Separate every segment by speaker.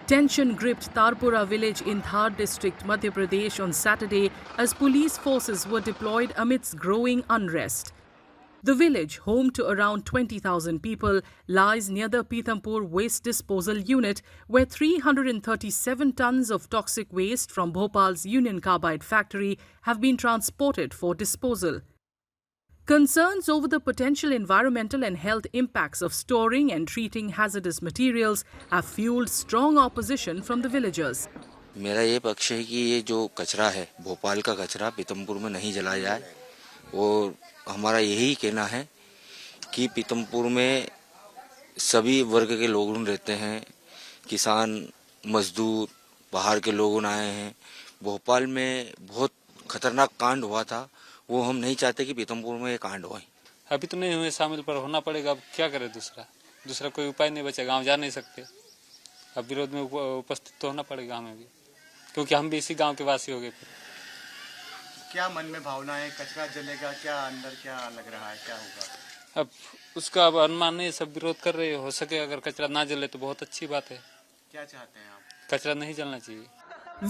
Speaker 1: Tension gripped Tarpura village in Thar district, Madhya Pradesh on Saturday as police forces were deployed amidst growing unrest. The village, home to around 20,000 people, lies near the Pithampur waste disposal unit where 337 tons of toxic waste from Bhopal's Union Carbide factory have been transported for disposal. Concerns over the potential environmental and health impacts of storing and treating hazardous materials have fueled strong opposition from the villagers.
Speaker 2: मेरा ये पक्ष है कि ये जो कचरा है, भोपाल का कचरा पीतमपुर में नहीं जलाया जाए और हमारा यही कहना है कि पीतमपुर में सभी वर्ग के लोग रहते हैं, किसान, मजदूर, बाहर के लोग आए हैं। भोपाल में बहुत खतरनाक कांड हुआ था, वो हम नहीं चाहते कि पीतमपुर में ये कांड हो।
Speaker 3: अभी तो नहीं हुए शामिल, पर होना पड़ेगा। अब क्या करे, दूसरा कोई उपाय नहीं बचा। गांव जा नहीं सकते, अब विरोध में उपस्थित तो होना पड़ेगा हमें भी, क्योंकि हम भी इसी गांव के वासी हो गए।
Speaker 4: क्या मन में भावना है, कचरा जलेगा क्या, अंदर क्या लग रहा है, क्या होगा?
Speaker 3: अब उसका अब अनुमान नहीं, सब विरोध कर रहे हो सके अगर कचरा ना जले तो बहुत अच्छी बात है।
Speaker 4: क्या चाहते हैं आप?
Speaker 3: कचरा नहीं जलना चाहिए।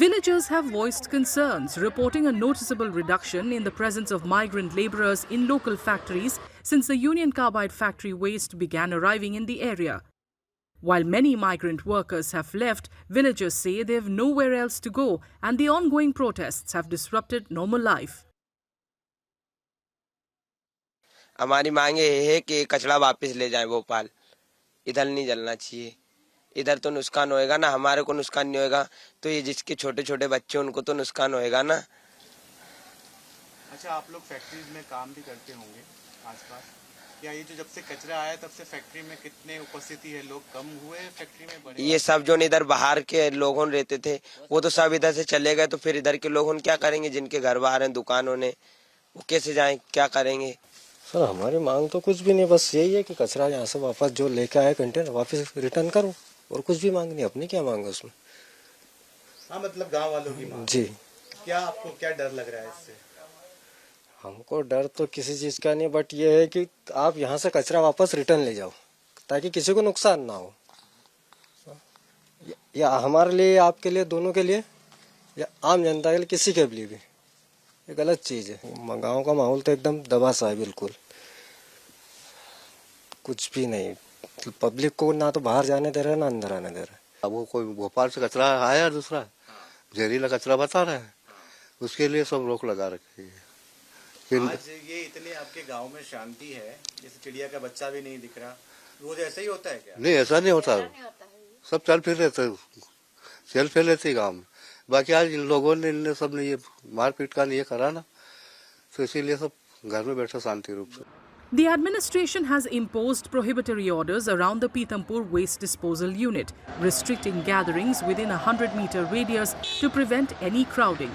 Speaker 1: Villagers have voiced concerns, reporting a noticeable reduction in the presence of migrant laborers in local factories since the Union Carbide factory waste began arriving in the area. While many migrant workers have left, villagers say they have nowhere else to go and the ongoing protests have disrupted normal life.
Speaker 5: हमारी मांग ये है कि कचरा वापस ले जाए भोपाल, इधर नहीं जलना चाहिए। इधर तो नुकसान होएगा ना, हमारे को नुकसान नहीं होएगा तो ये जिसके छोटे छोटे बच्चे उनको तो नुकसान होएगा ना।
Speaker 4: अच्छा, आप लोग फैक्ट्रीज में काम भी करते होंगे आसपास, क्या ये जो जब से कचरा आया तब से फैक्ट्री में कितने उपस्थिति है, लोग कम हुए फैक्ट्री में, बढ़े?
Speaker 5: ये सब जो इधर बाहर के लोग रहते थे वो तो सब इधर से चले गए, तो फिर इधर के लोग क्या करेंगे? जिनके घर बाहर हैं, दुकानों ने, वो कैसे जाएं, क्या करेंगे?
Speaker 6: सर हमारी मांग तो कुछ भी नहीं, बस यही है कि कचरा यहाँ से वापस जो लेके आए कंटेनर वापस रिटर्न करो, और कुछ भी मांग नहीं। अपनी क्या मांग है उसमें?
Speaker 4: हाँ, मतलब गांव वालों की मांग
Speaker 6: जी।
Speaker 4: क्या आपको क्या डर लग रहा है इससे?
Speaker 6: हमको डर तो किसी चीज का नहीं, बट ये है कि आप यहाँ से कचरा वापस रिटर्न ले जाओ ताकि किसी को नुकसान ना हो, या हमारे लिए, आपके लिए, दोनों के लिए, या आम जनता के लिए, किसी के लिए भी। ये गलत चीज है। गाँव का माहौल तो एकदम दबा सा है, बिल्कुल कुछ भी नहीं। पब्लिक को ना तो बाहर जाने दे रहा है ना अंदर आने दे रहा है।
Speaker 7: अब वो कोई भोपाल से कचरा आया दूसरा जहरीला कचरा बता रहा है, उसके लिए सब रोक लगा रखी है।
Speaker 4: आज ये इतने आपके गांव में शांति है, जैसे चिड़िया का बच्चा भी नहीं दिख रहा, रोज ऐसा ही होता है क्या?
Speaker 7: नहीं, ऐसा नहीं होता, सब चल फिर लेते गाँव में। बाकी आज इन लोगों ने, इन सब ने ये मारपीट का ये करा ना, तो इसीलिए सब घर में बैठे शांति रूप से।
Speaker 1: The administration has imposed prohibitory orders around the Pithampur waste disposal unit, restricting gatherings within a 100-meter radius to prevent any crowding.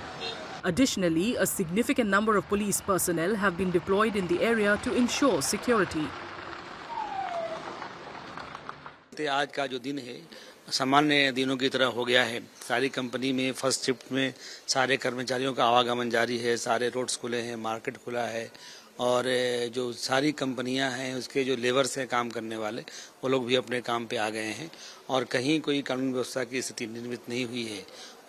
Speaker 1: Additionally, a significant number of police personnel have been deployed in the area to ensure security.
Speaker 8: आज का जो दिन है सामान्य दिनों की तरह हो गया है। सारी कंपनी में फर्स्ट शिफ्ट में सारे कर्मचारियों का आवागमन जारी है, सारे रोड्स खुले हैं, मार्केट खुला है, और जो सारी कंपनियां हैं उसके जो लेबर्स हैं काम करने वाले, वो लोग भी अपने काम पे आ गए हैं और कहीं कोई कानून व्यवस्था की स्थिति निर्मित नहीं हुई है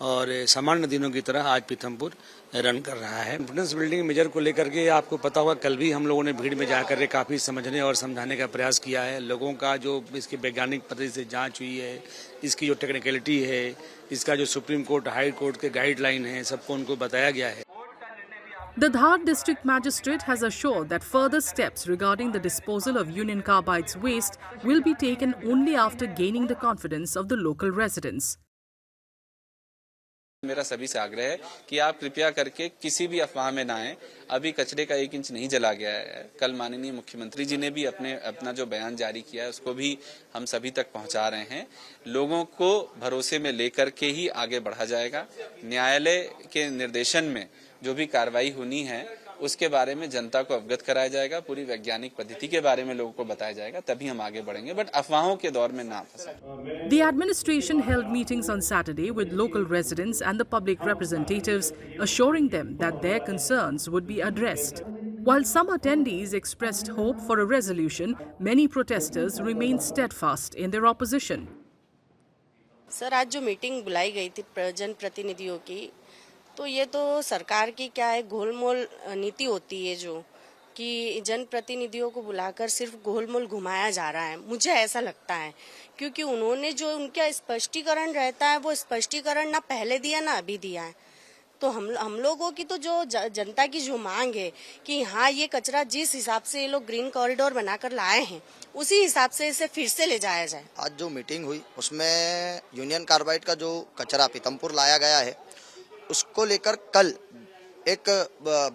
Speaker 8: और सामान्य दिनों की तरह आज पीथमपुर रन कर रहा है। कॉन्फिडेंस बिल्डिंग मेजर को लेकर के आपको पता होगा, कल भी हम लोगों ने भीड़ में जाकर काफ़ी समझने और समझाने का प्रयास किया है। लोगों का जो इसकी वैज्ञानिक पद्धति से जांच हुई है, इसकी जो टेक्निकलिटी है, इसका जो सुप्रीम कोर्ट, हाई कोर्ट के गाइडलाइन है, सबको उनको बताया गया है।
Speaker 1: The Dhar district magistrate has assured that further steps regarding the disposal of Union Carbide's waste will be taken only after gaining the confidence of the local residents.
Speaker 9: मेरा सभी से आग्रह है कि आप कृपया करके किसी भी अफवाह में ना आए। अभी कचरे का 1 इंच नहीं जला गया है। कल माननीय मुख्यमंत्री जी ने भी अपना जो बयान जारी किया है उसको भी हम सभी तक पहुंचा रहे हैं। लोगों को भरोसे में लेकर के ही आगे बढ़ा जाएगा। न्यायालय के निर्देशन में जो भी कार्रवाई होनी है उसके बारे में जनता को अवगत कराया जाएगा, पूरी वैज्ञानिक पद्धति के बारे में लोगों को बताया जाएगा, तभी हम आगे बढ़ेंगे, बट अफवाहों के दौर में ना फंसे।
Speaker 1: The administration held meetings on Saturday with local residents and the public representatives, assuring them that their concerns would be addressed. While some attendees expressed hope for a resolution, many protesters remained steadfast in their opposition.
Speaker 10: Sir आज जो meeting बुलाई गई थी जनप्रतिनिधियों की, तो ये तो सरकार की क्या है गोलमोल नीति होती है जो कि जनप्रतिनिधियों को बुलाकर सिर्फ गोलमोल घुमाया जा रहा है, मुझे ऐसा लगता है। क्योंकि उन्होंने जो उनका स्पष्टीकरण रहता है वो स्पष्टीकरण ना पहले दिया ना अभी दिया है। तो हम लोगों की तो जो जनता की जो मांग है कि हाँ ये कचरा जिस हिसाब से ये लोग ग्रीन कॉरिडोर बनाकर लाए हैं उसी हिसाब से इसे फिर से ले जाया जाए।
Speaker 11: आज जो मीटिंग हुई उसमें यूनियन कार्बाइड का जो कचरा पीतमपुर लाया गया है उसको लेकर कल एक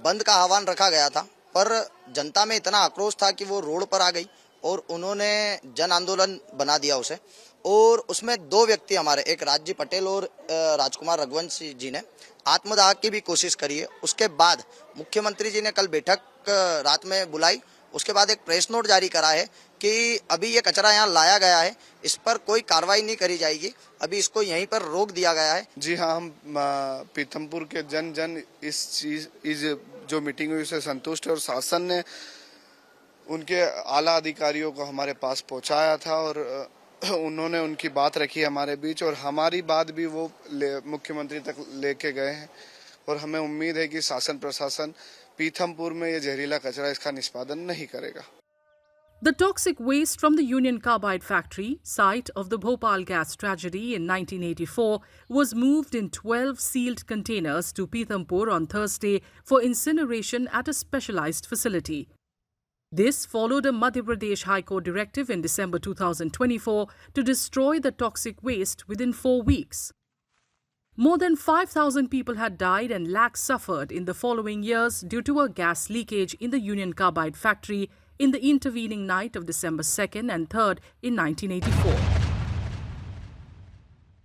Speaker 11: बंद का आह्वान रखा गया था, पर जनता में इतना आक्रोश था कि वो रोड पर आ गई और उन्होंने जन आंदोलन बना दिया उसे। और उसमें दो व्यक्ति हमारे, एक राज पटेल और राजकुमार रघुवंश जी ने आत्मदाह की भी कोशिश करी है। उसके बाद मुख्यमंत्री जी ने कल बैठक रात में बुलाई, उसके बाद एक प्रेस नोट जारी करा है कि अभी ये कचरा यहाँ लाया गया है, इस पर कोई कार्रवाई नहीं करी जाएगी, अभी इसको यहीं पर रोक दिया गया है।
Speaker 12: जी हाँ, हम पीथमपुर के जन इस जो मीटिंग हुई उससे संतुष्ट है और शासन ने उनके आला अधिकारियों को हमारे पास पहुंचाया था और उन्होंने उनकी बात रखी हमारे बीच और हमारी बात भी वो मुख्यमंत्री तक लेके गए हैं। और हमें उम्मीद है कि शासन प्रशासन पीथमपुर में ये जहरीला कचरा इसका निष्पादन नहीं करेगा।
Speaker 1: The toxic waste from the Union Carbide factory, site of the Bhopal gas tragedy in 1984, was moved in 12 sealed containers to Pitampur on Thursday for incineration at a specialized facility. This followed a Madhya Pradesh High Court directive in December 2024 to destroy the toxic waste within 4 weeks. More than 5,000 people had died and lakhs suffered in the following years due to a gas leakage in the Union Carbide factory in the intervening night of December 2nd and 3rd in 1984.